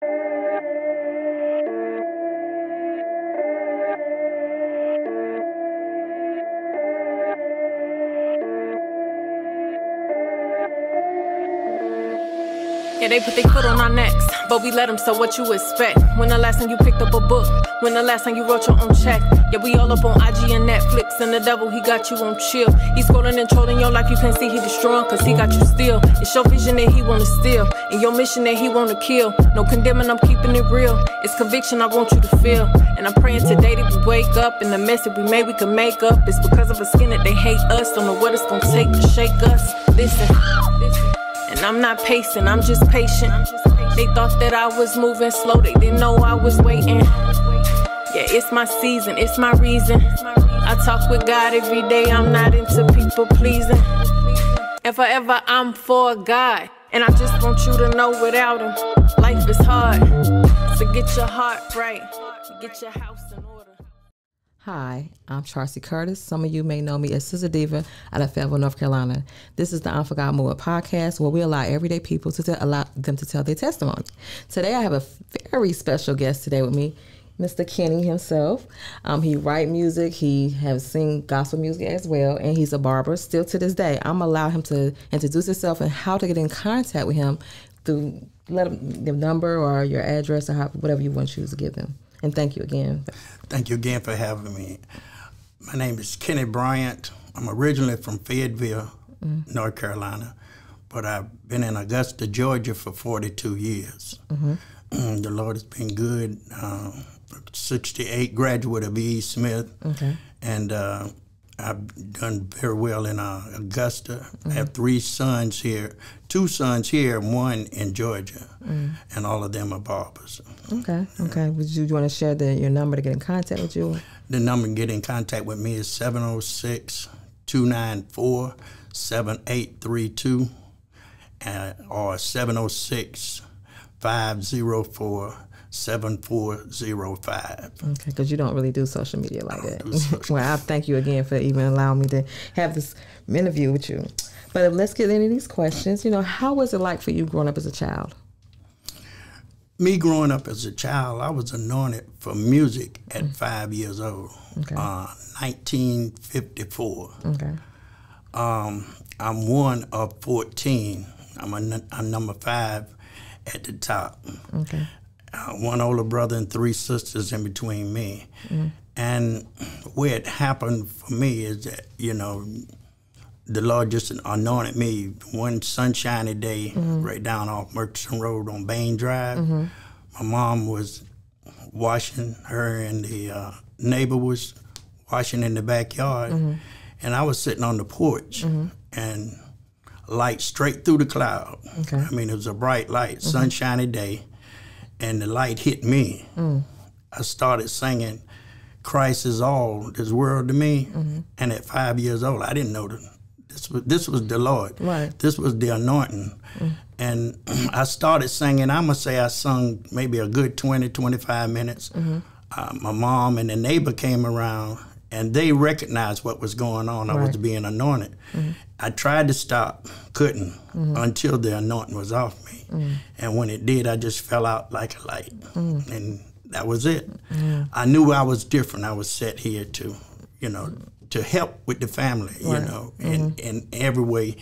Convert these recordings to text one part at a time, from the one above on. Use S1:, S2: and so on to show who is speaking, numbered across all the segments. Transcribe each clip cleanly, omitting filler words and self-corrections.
S1: Yeah, they put their foot on our necks, but we let them, so what you expect? When the last time you picked up a book? When the last time you wrote your own check? Yeah, we all up on IG and Netflix, and the devil, he got you on chill. He's scrolling and trolling your life, you can't see he destroying, cause he got you still. It's your vision that he wanna steal, and your mission that he wanna kill. No condemning, I'm keeping it real. It's conviction I want you to feel. And I'm praying today that we wake up, and the mess that we made we can make up. It's because of a skin that they hate us, don't know what it's gonna take to shake us. Listen. And I'm not pacing, I'm just patient. They thought that I was moving slow, they didn't know I was waiting. Yeah, it's my season, it's my reason. I talk with God every day, I'm not into people pleasing. And forever I'm for God, and I just want you to know without him, life is hard. So get your heart right, get your house in order.
S2: Hi, I'm Charcy Curtis. Some of you may know me as Sister Diva out of Fayetteville, North Carolina. This is the IM4GOD Movement podcast, where we allow everyday people to allow them to tell their testimony. Today, I have a very special guest today with me, Mr. Kenny himself. He write music. He has sing gospel music as well, and he's a barber still to this day. I'm allow him to introduce himself and how to get in contact with him through let him the number or your address or whatever you want to choose to give them. And thank you again.
S3: Thank you again for having me. My name is Kenny Bryant. I'm originally from Fayetteville, North Carolina, but I've been in Augusta, Georgia for 42 years. The Lord has been good. 68, graduate of E. Smith, and I've done very well in Augusta. I have 3 sons here, 2 sons here, and 1 in Georgia, and all of them are barbers.
S2: Okay. Would you want to share your number to get in contact with you?
S3: The number to get in contact with me is 706-294-7832 or 706-504-7405.
S2: Okay, because you don't really do social media like that. Well, I thank you again for even allowing me to have this interview with you. But let's get into these questions. How was it like for you growing up as a child?
S3: Me growing up as a child, I was anointed for music at 5 years old, 1954.
S2: Okay.
S3: I'm one of 14. I'm number 5 at the top.
S2: Okay.
S3: 1 older brother and 3 sisters in between me. And where it happened for me is that, the Lord just anointed me one sunshiny day right down off Murchison Road on Bain Drive. My mom was washing, her and the neighbor was washing in the backyard. And I was sitting on the porch and light straight through the cloud.
S2: Okay.
S3: I mean, it was a bright light, sunshiny day, and the light hit me. I started singing, Christ is all this world to me. And at 5 years old, I didn't know this was the Lord.
S2: Right.
S3: This was the anointing. And I started singing. I'm going to say I sung maybe a good 20, 25 minutes. My mom and the neighbor came around, and they recognized what was going on. I was being anointed. I tried to stop, couldn't, until the anointing was off me. And when it did, I just fell out like a light. And that was it. I knew I was different. I was set here to help with the family, in every way.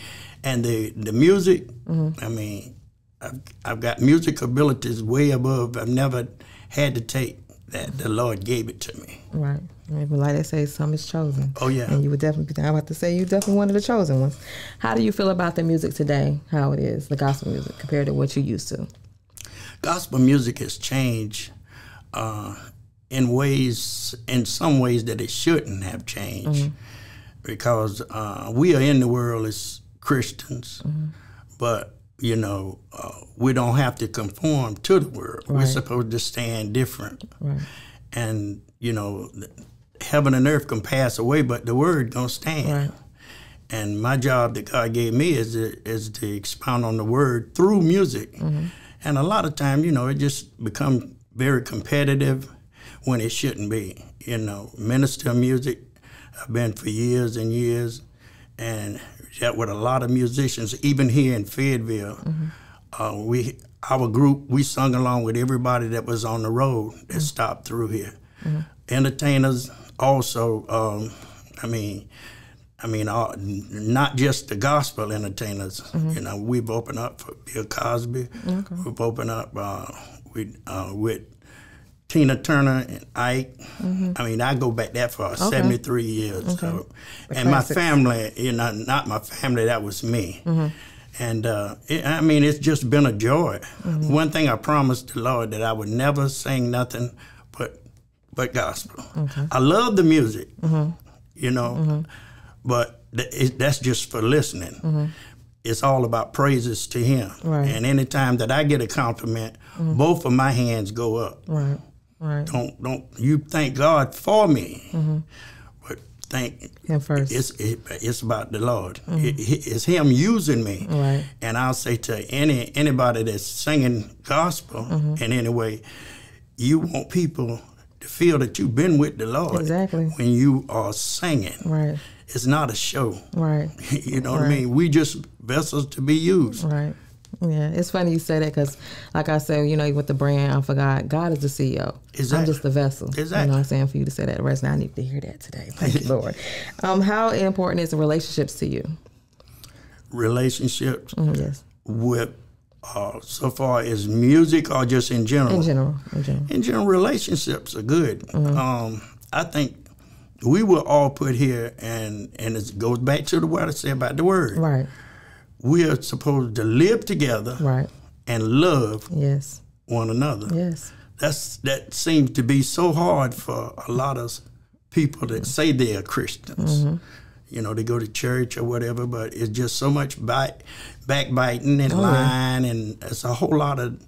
S3: And the music, I mean, I've got music abilities way above. I've never had to take that. The Lord gave it to me.
S2: Right. But like they say, some is chosen.
S3: Oh, yeah.
S2: And you would definitely, I'm about to say, you definitely one of the chosen ones. How do you feel about the music today, how it is, the gospel music, compared to what you used to?
S3: Gospel music has changed in some ways that it shouldn't have changed, because we are in the world as Christians, but we don't have to conform to the world. We're supposed to stand different, and heaven and earth can pass away, but the word gonna stand. And my job that God gave me is to expound on the word through music. And a lot of times, it just becomes very competitive when it shouldn't be. Minister music, I've been for years and years, and dealt with a lot of musicians, even here in Fayetteville. our group, we sung along with everybody that was on the road that stopped through here. Entertainers also, not just the gospel entertainers. You know, we've opened up for Bill Cosby. We've opened up with Tina Turner and Ike. I mean, I go back there for 73 years. So. And my family, you know, not my family, that was me. And it's just been a joy. One thing I promised the Lord, that I would never sing nothing but gospel. I love the music, you know, but that's just for listening. It's all about praises to Him. And anytime that I get a compliment, both of my hands go up. Don't you thank God for me, but thank Him first. It's about the Lord. It's Him using me. And I'll say to anybody that's singing gospel in any way, you want people to feel that you've been with the Lord when you are singing. It's not a show. You know what I mean? We just vessels to be used.
S2: Yeah, it's funny you say that because, like I said, you know, with the brand, IM4GOD, God is the CEO. I'm just the vessel. You know what I'm saying? For you to say that, rest now, I need to hear that today. Thank you, Lord. How important is relationships to you?
S3: Relationships?
S2: Yes.
S3: With, so far as music or just in general?
S2: In general.
S3: In general, relationships are good. I think we were all put here, and it goes back to what I said about the word. We are supposed to live together and love one another. That seems to be so hard for a lot of people that say they are Christians. You know, they go to church or whatever, but it's just so much backbiting and lying, and it's a whole lot of,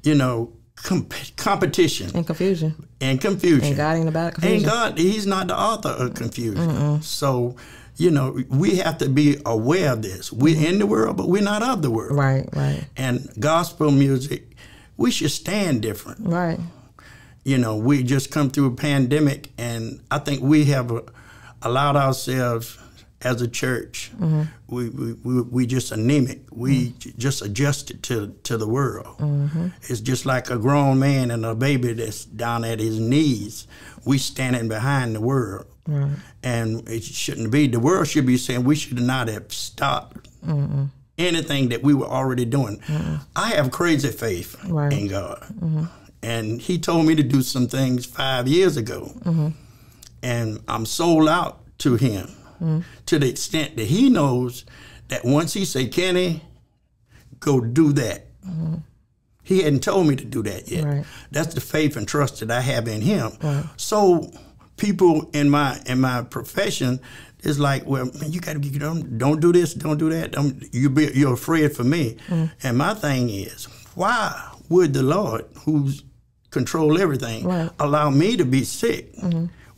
S3: you know, competition. And confusion. And God ain't about confusion. And God, He's not the author of confusion. So, you know, we have to be aware of this. We're in the world, but we're not of the world. And gospel music, we should stand different. You know, we just come through a pandemic, and I think we have allowed ourselves as a church, we just anemic. We just adjusted to the world. It's just like a grown man and a baby that's down at his knees. We standing behind the world. And it shouldn't be. The world should be saying we should not have stopped anything that we were already doing. I have crazy faith in God. And He told me to do some things 5 years ago. And I'm sold out to Him to the extent that He knows that once He say, Kenny, go do that. He hadn't told me to do that yet. That's the faith and trust that I have in Him. So people in my profession is like, well, man, you got to don't do this, don't do that. You're afraid for me. And my thing is, why would the Lord, who's control everything, allow me to be sick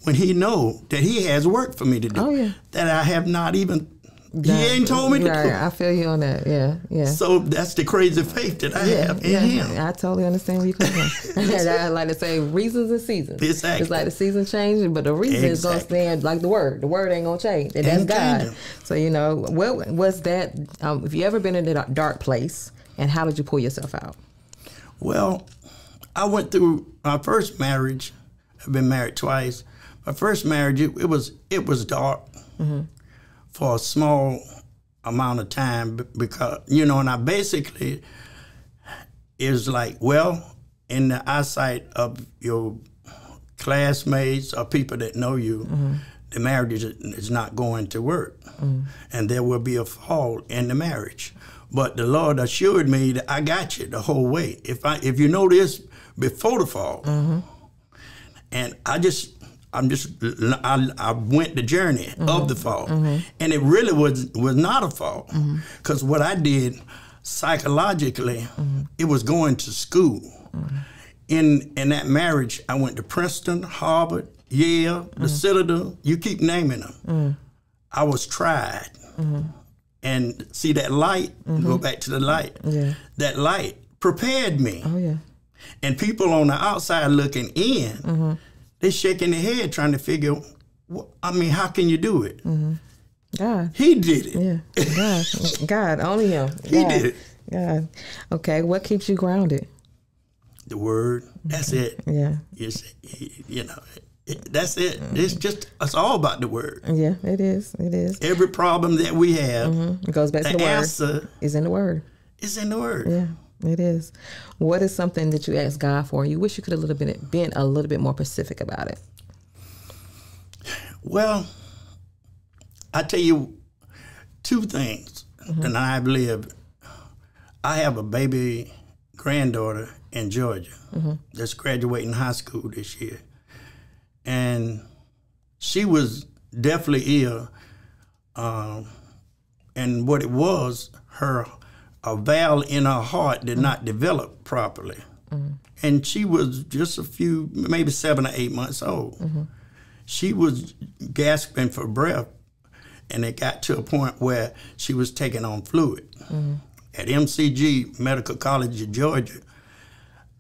S3: when He know that He has work for me to do that I have not even. He ain't told me to do.
S2: I feel you on that. Yeah.
S3: So that's the crazy faith that I have in Him.
S2: I totally understand where you come from. I like to say reasons and seasons.
S3: Exactly.
S2: It's like the season changing, but the reason is going to stand like the word. The word ain't going to change. And that's God. So, you know, what was that? Have you ever been in a dark place, and how did you pull yourself out?
S3: Well, I went through my first marriage. I've been married twice. My first marriage, it was dark. For a small amount of time, because, you know, and I basically is like, well, in the eyesight of your classmates or people that know you, the marriage is not going to work. And there will be a fall in the marriage. But the Lord assured me that I got you the whole way. If you know this before the fall, and I went the journey of the fall, and it really was not a fall, because what I did psychologically, it was going to school. In that marriage, I went to Princeton, Harvard, Yale, the Citadel. You keep naming them. I was tried, and see that light. Go back to the light. That light prepared me. And people on the outside looking in. They're shaking their head trying to figure, how can you do it?
S2: God.
S3: He did it.
S2: God, only Him.
S3: He did it.
S2: God. Okay, what keeps you grounded?
S3: The word. That's it.
S2: Yeah.
S3: That's it. It's all about the word.
S2: Yeah, it is. It is.
S3: Every problem that we have,
S2: It goes back to the word.
S3: Answer
S2: is in the word.
S3: It's in the word.
S2: Yeah, it is. What is something that you asked God for? You wish you could have been a little bit more specific about it.
S3: Well, I tell you two things, and I believe I have a baby granddaughter in Georgia that's graduating high school this year. And she was definitely ill. And what it was, a valve in her heart did not develop properly. And she was just maybe 7 or 8 months old. She was gasping for breath, and it got to a point where she was taking on fluid. At MCG, Medical College of Georgia,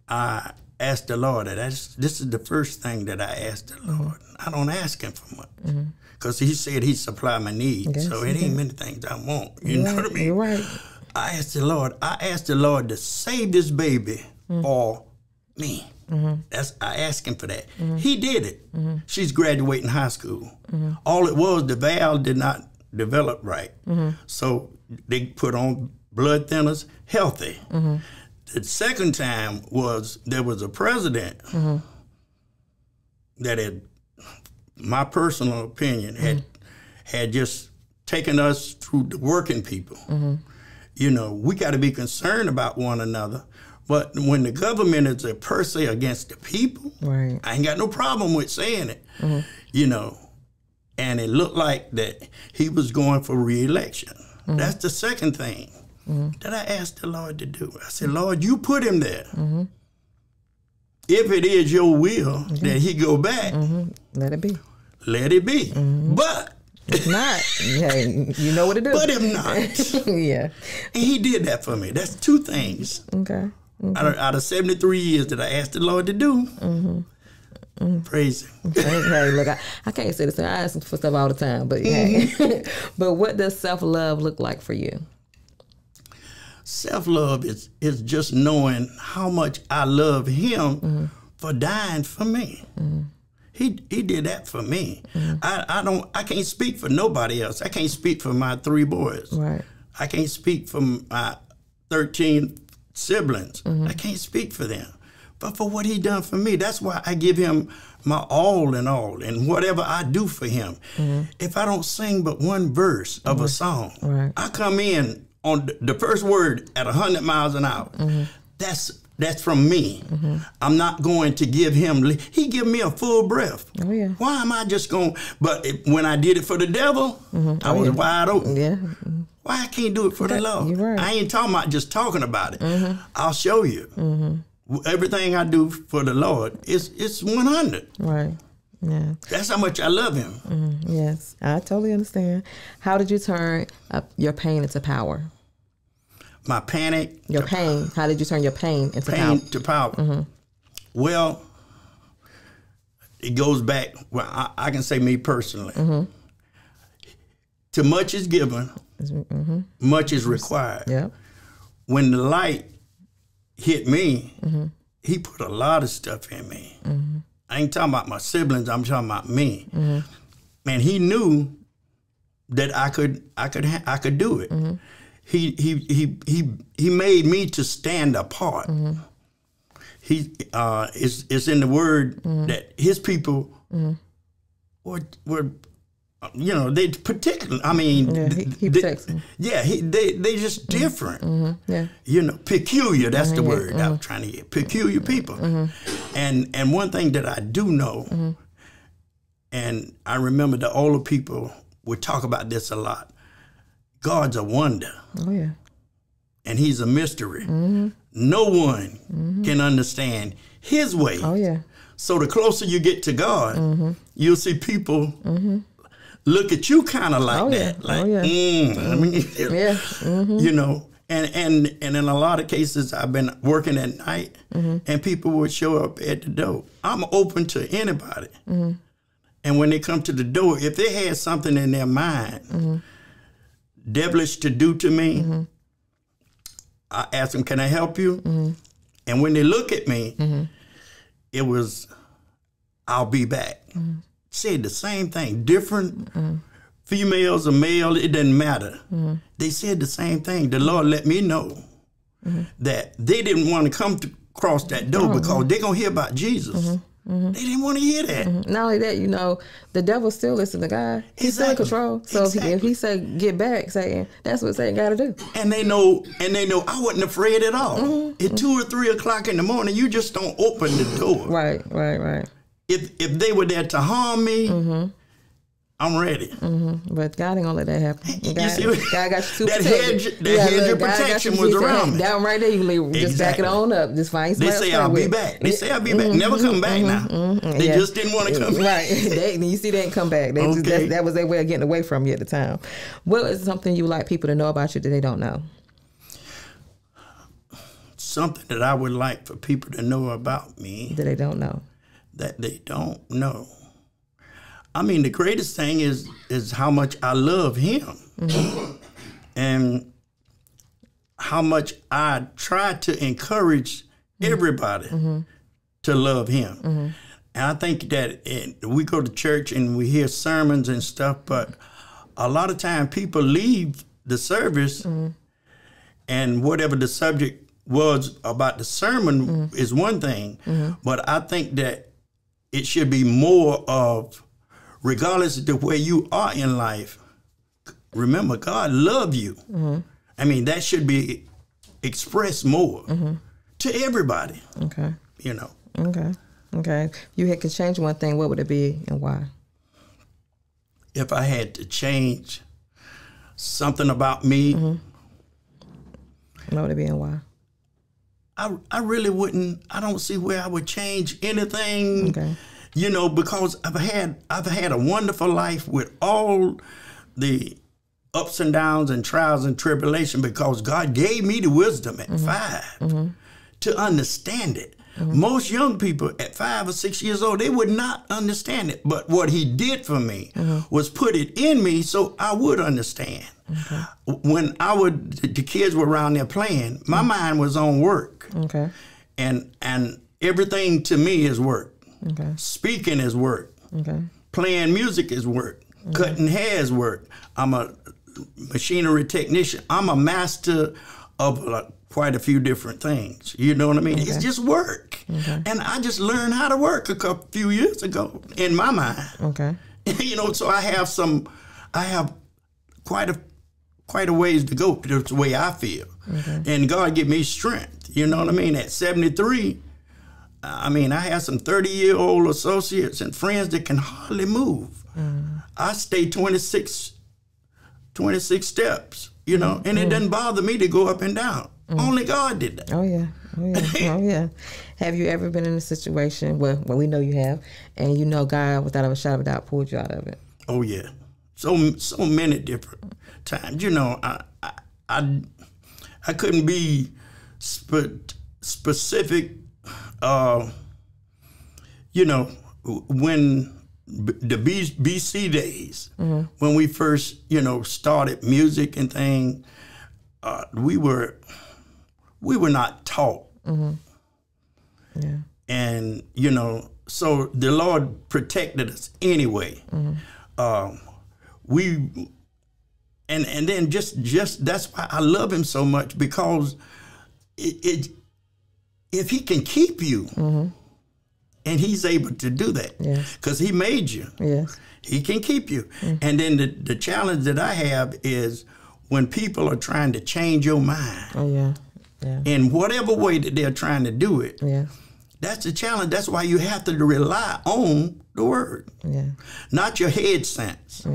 S3: I asked the Lord, this is the first thing that I asked the Lord. I don't ask him for much, because he said he'd supply my needs, so it ain't many things I want. You know what I mean?
S2: You're right.
S3: I asked the Lord to save this baby for me. I asked him for that. He did it. She's graduating high school. All it was, the valve did not develop right. So they put on blood thinners, healthy. The second time there was a president that had, my personal opinion, had just taken us through the working people. We got to be concerned about one another. But when the government is a per se against the people,
S2: right.
S3: I ain't got no problem with saying it, And it looked like that he was going for re-election. That's the second thing that I asked the Lord to do. I said, Lord, you put him there. If it is your will that he go back,
S2: let it be.
S3: Let it be. But
S2: if not, you know what to do.
S3: But if not,
S2: yeah.
S3: And he did that for me. That's two things.
S2: Okay.
S3: Out of 73 years that I asked the Lord to do. Praise him.
S2: Hey, look, I can't say this. I ask for stuff all the time, but hey. But what does self-love look like for you?
S3: Self-love is just knowing how much I love him for dying for me. He did that for me. I can't speak for nobody else. I can't speak for my 3 boys.
S2: Right.
S3: I can't speak for my 13 siblings. I can't speak for them. But for what he done for me, that's why I give him my all in all. And whatever I do for him, if I don't sing but one verse of a song, I come in on the first word at 100 miles an hour. That's from me. I'm not going to give him, he give me a full breath.
S2: Oh, yeah.
S3: Why am I just going, when I did it for the devil, I was wide open.
S2: Yeah.
S3: Why I can't do it for the Lord?
S2: You're right.
S3: I ain't talking about just talking about it. I'll show you. Everything I do for the Lord, it's 100.
S2: Right. Yeah.
S3: That's how much I love him.
S2: Yes, I totally understand. How did you turn your pain into power?
S3: My panic.
S2: Your pain. How did you turn your pain into power?
S3: Pain to power. Well, it goes back. Well, I can say me personally. Too much is given. Much is required.
S2: Yeah.
S3: When the light hit me, he put a lot of stuff in me. I ain't talking about my siblings. I'm talking about me. And he knew that I could do it. He made me to stand apart. It's in the word that his people were they particularly. I mean,
S2: he protects them.
S3: Yeah, they just different.
S2: Yeah,
S3: peculiar. That's the word I was trying to get. Peculiar people. And one thing that I do know, and I remember the older people would talk about this a lot. God's a wonder.
S2: Oh yeah,
S3: and he's a mystery. No one can understand his way.
S2: Oh yeah.
S3: So the closer you get to God, you'll see people look at you kind of like that. Like, I mean, and in a lot of cases, I've been working at night, and people would show up at the door. I'm open to anybody. And when they come to the door, if they had something in their mind, devilish to do to me, I asked them, can I help you? And when they look at me, it was, I'll be back. Said the same thing. Different females or male, it doesn't matter. They said the same thing. The Lord let me know that they didn't want to come across that door because they're going to hear about Jesus. They didn't want to hear that.
S2: Not only that, you know, the devil still listens to God. He's still in control. So if he say get back, Satan, that's what Satan got to do.
S3: And they know I wasn't afraid at all. At 2 or 3 o'clock in the morning, you just don't open the door.
S2: Right.
S3: If they were there to harm me, I'm ready.
S2: But God ain't gonna let that happen. God got you too
S3: that hedge of protection was around me.
S2: Down right there, you leave. Just back it on up. Just find
S3: They say I'll be back. They say I'll be back. Never come back now. They just didn't want to come back.
S2: Right. You see, they didn't come back. They just, that was their way of getting away from you at the time. What is something you like people to know about you that they don't know?
S3: Something that I would like for people to know about me.
S2: That they don't know.
S3: That they don't know. I mean, the greatest thing is how much I love him and how much I try to encourage everybody to love him. And I think that we go to church and we hear sermons and stuff, but a lot of time people leave the service and whatever the subject was about the sermon is one thing, but I think that it should be more of, regardless of where you are in life, remember, God loves you. I mean, that should be expressed more to everybody.
S2: Okay.
S3: You know.
S2: Okay. If you could change one thing, what would it be and why?
S3: If I had to change something about me,
S2: what would it be and why?
S3: I really wouldn't. I don't see where I would change anything.
S2: Okay.
S3: You know, because I've had a wonderful life with all the ups and downs and trials and tribulation because God gave me the wisdom at 5 to understand it. Most young people at 5 or 6 years old, they would not understand it. But what he did for me was put it in me so I would understand. When the kids were around there playing, my mind was on work. And everything to me is work. Speaking is work. Playing music is work. Cutting hair is work. I'm a machinery technician. I'm a master of quite a few different things. You know what I mean? It's just work. And I just learned how to work a few years ago in my mind. You know, so I have quite a ways to go. That's the way I feel. And God give me strength. You know what I mean? At 73, I mean, I have some 30-year-old associates and friends that can hardly move. I stay 26 steps, you know, and it doesn't bother me to go up and down. Only God did that.
S2: Oh, yeah. Have you ever been in a situation, well, we know you have, and you know God, without a shadow of a doubt, pulled you out of it?
S3: Oh, yeah. So many different times. You know, I couldn't be specific. You know, when the BC days, when we first, you know, started music and thing, we were not taught. And, you know, so the Lord protected us anyway. And then just that's why I love him so much, because if he can keep you, and he's able to do that, because he made you, he can keep you. And then the challenge that I have is when people are trying to change your mind, in whatever way that they're trying to do it, that's the challenge. That's why you have to rely on the word, not your head sense.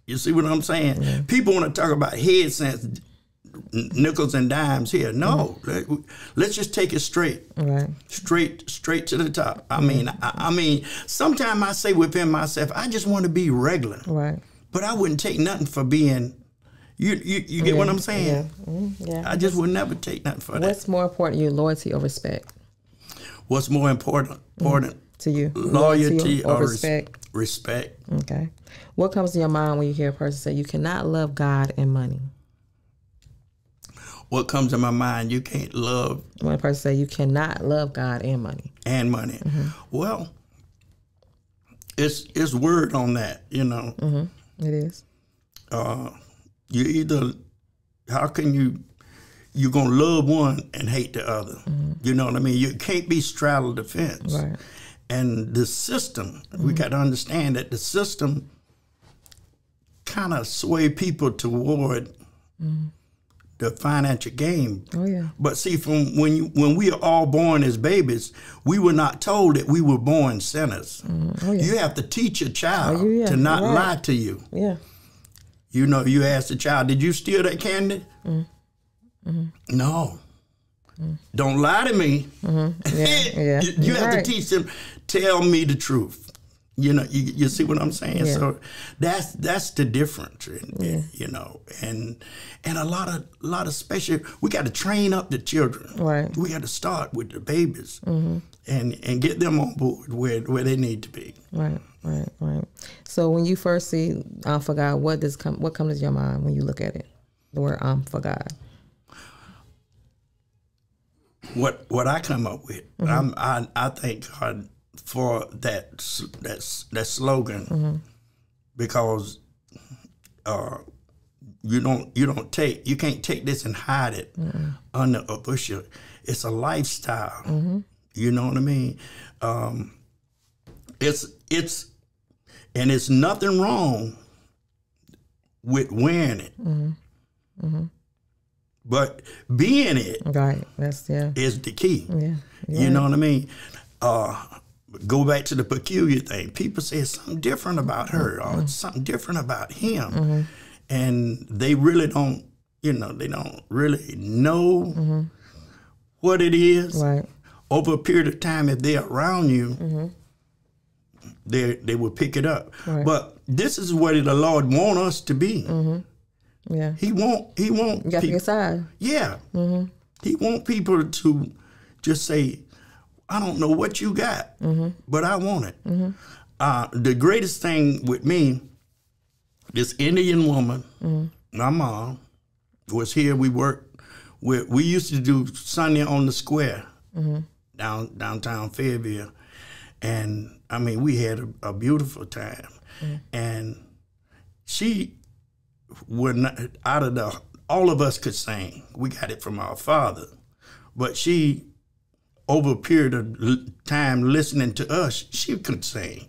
S3: You see what I'm saying? People want to talk about head sense, nickels and dimes here. No, let's just take it straight, straight to the top. I mean, sometimes I say within myself, I just want to be regular, but I wouldn't take nothing for being. You get what I'm saying? I just would never take nothing for that.
S2: What's more important to you, loyalty or respect?
S3: What's more important
S2: to you,
S3: loyalty or
S2: respect?
S3: Respect.
S2: Okay. What comes to your mind when you hear a person say you cannot love God and money?
S3: what comes in my mind, you can't love.
S2: One person say you cannot love God and money.
S3: And money. Well, it's word on that, you know.
S2: It is.
S3: You either, how can you're going to love one and hate the other. You know what I mean? You can't be straddle the fence.
S2: Right.
S3: And the system, we got to understand that the system kind of sway people toward the financial game.
S2: Oh, yeah.
S3: But see, from when we are all born as babies, we were not told that we were born sinners.
S2: Oh, yeah.
S3: You have to teach a child to not
S2: right.
S3: lie to you.
S2: Yeah.
S3: You know, you ask the child, did you steal that candy? No. Don't lie to me.
S2: Yeah.
S3: You have to teach them, tell me the truth. You know, you see what I'm saying?
S2: Yeah.
S3: So that's the difference, you know. And a lot of special, we got to train up the children.
S2: Right.
S3: We got to start with the babies and get them on board where they need to be.
S2: Right. So when you first see for God, what comes to your mind when you look at it? The word for God.
S3: What I come up with, I thank God for that slogan because you can't take this and hide it under a bushel. It's a lifestyle. You know what I mean? It's nothing wrong with wearing it. But being it is the key.
S2: Yeah.
S3: You know what I mean? Go back to the peculiar thing. People say it's something different about her or it's something different about him. And they really don't, they don't really know what it is.
S2: Right.
S3: Over a period of time, if they're around you, they will pick it up. Right. But this is what the Lord wants us to be.
S2: Yeah.
S3: He want
S2: you got to pick a side.
S3: Yeah. He want people to just say, I don't know what you got, but I want it. The greatest thing with me, this Indian woman, my mom, was here. We worked we used to do Sunday on the Square downtown Fayetteville. And I mean, we had a beautiful time. And she would not, all of us could sing. We got it from our father. But she, over a period of time listening to us, she could sing.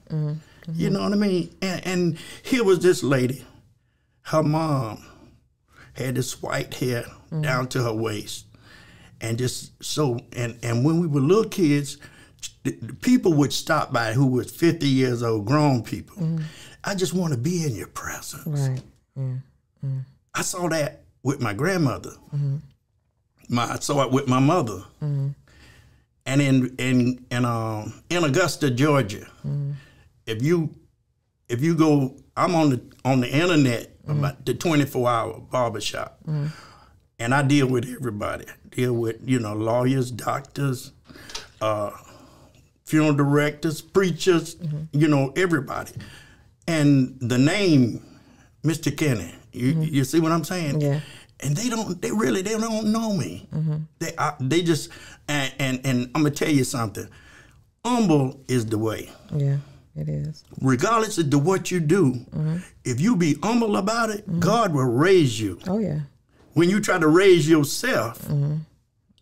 S3: You know what I mean? And here was this lady. Her mom had this white hair down to her waist. And just so, and when we were little kids, the people would stop by who was 50 years old, grown people. I just want to be in your presence.
S2: Right.
S3: I saw that with my grandmother. I saw it with my mother. And in Augusta, Georgia, if you go, I'm on the internet about the 24-hour barbershop, and I deal with everybody. Deal with lawyers, doctors, funeral directors, preachers, everybody. And the name, Mr. Kenny, you see what I'm saying?
S2: Yeah.
S3: And they don't know me. They just, and I'm gonna tell you something. Humble is the way.
S2: Yeah, it is.
S3: Regardless of what you do, if you be humble about it, God will raise you.
S2: Oh yeah.
S3: When you try to raise yourself,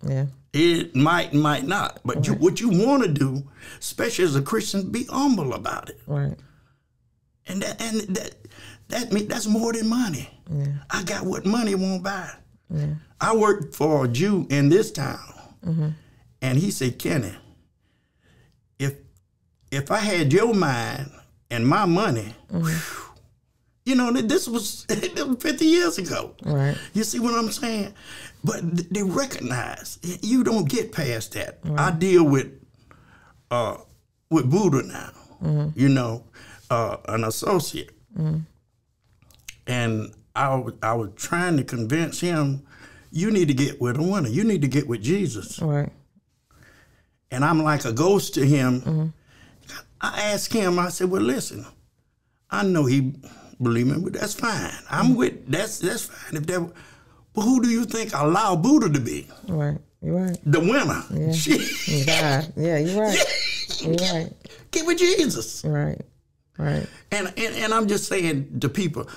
S2: yeah,
S3: it might not. But what you want to do, especially as a Christian, be humble about it.
S2: Right.
S3: And that's more than money.
S2: Yeah.
S3: I got what money won't buy.
S2: Yeah.
S3: I worked for a Jew in this town, and he said, Kenny, if I had your mind and my money, this was 50 years ago.
S2: Right.
S3: You see what I'm saying? But they recognize you don't get past that. Right. I deal with Buddha now, an associate. And I was trying to convince him, you need to get with a winner. You need to get with Jesus.
S2: Right.
S3: And I'm like a ghost to him. I asked him, I said, well, listen, I know he believe me, but that's fine. I'm with, that's fine. But who do you think allow Buddha to be?
S2: Right. You're right.
S3: The winner.
S2: Yeah. God. Yeah, you're right. You're right.
S3: Get with Jesus.
S2: Right. Right.
S3: And I'm just saying to people,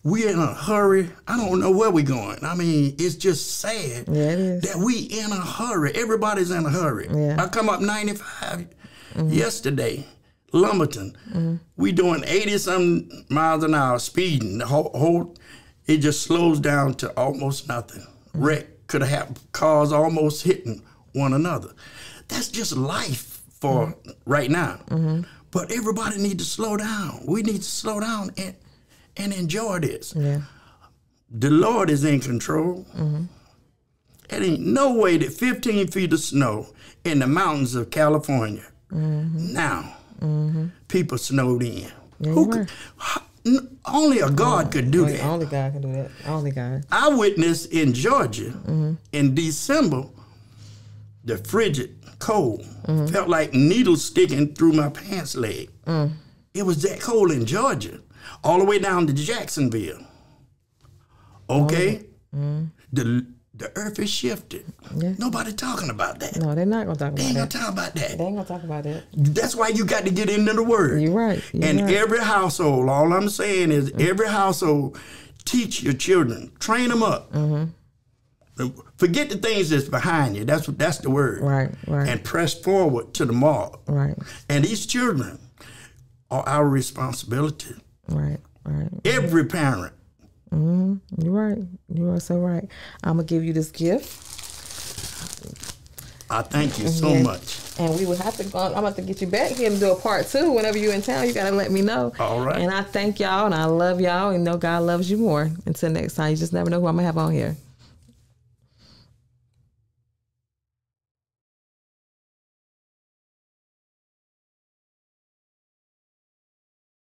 S3: we're in a hurry. I don't know where we're going. I mean, it's just sad that we in a hurry. Everybody's in a hurry.
S2: Yeah.
S3: I come up 95 yesterday, Lumberton. We doing 80-something miles an hour speeding. The whole it just slows down to almost nothing. Wreck could have happened. Cars almost hitting one another. That's just life for right now. But everybody need to slow down. We need to slow down and enjoy this.
S2: Yeah.
S3: The Lord is in control. It ain't no way that 15 feet of snow in the mountains of California now people snowed in.
S2: Yeah,
S3: Who could, only a God could do that.
S2: Only God can do that. Only God.
S3: I witnessed in Georgia in December the frigid cold. Felt like needles sticking through my pants leg. It was that cold in Georgia, all the way down to Jacksonville. Okay? The earth is shifted.
S2: Yeah.
S3: Nobody talking about that.
S2: No, they're not going to talk about that.
S3: They ain't going to talk about that.
S2: They ain't going to talk about that.
S3: That's why you got to get into the Word.
S2: You're right.
S3: Every household, all I'm saying is every household, teach your children, train them up. Forget the things that's behind you. That's the word.
S2: Right.
S3: And press forward to the mark.
S2: Right.
S3: And these children are our responsibility.
S2: Right.
S3: Every parent.
S2: You're right. You are so right. I'm going to give you this gift.
S3: I thank you so much.
S2: And we will have to go. I'm about to get you back here and do a part 2. Whenever you're in town, you got to let me know.
S3: All right.
S2: And I thank y'all and I love y'all and know God loves you more. Until next time, you just never know who I'm going to have on here.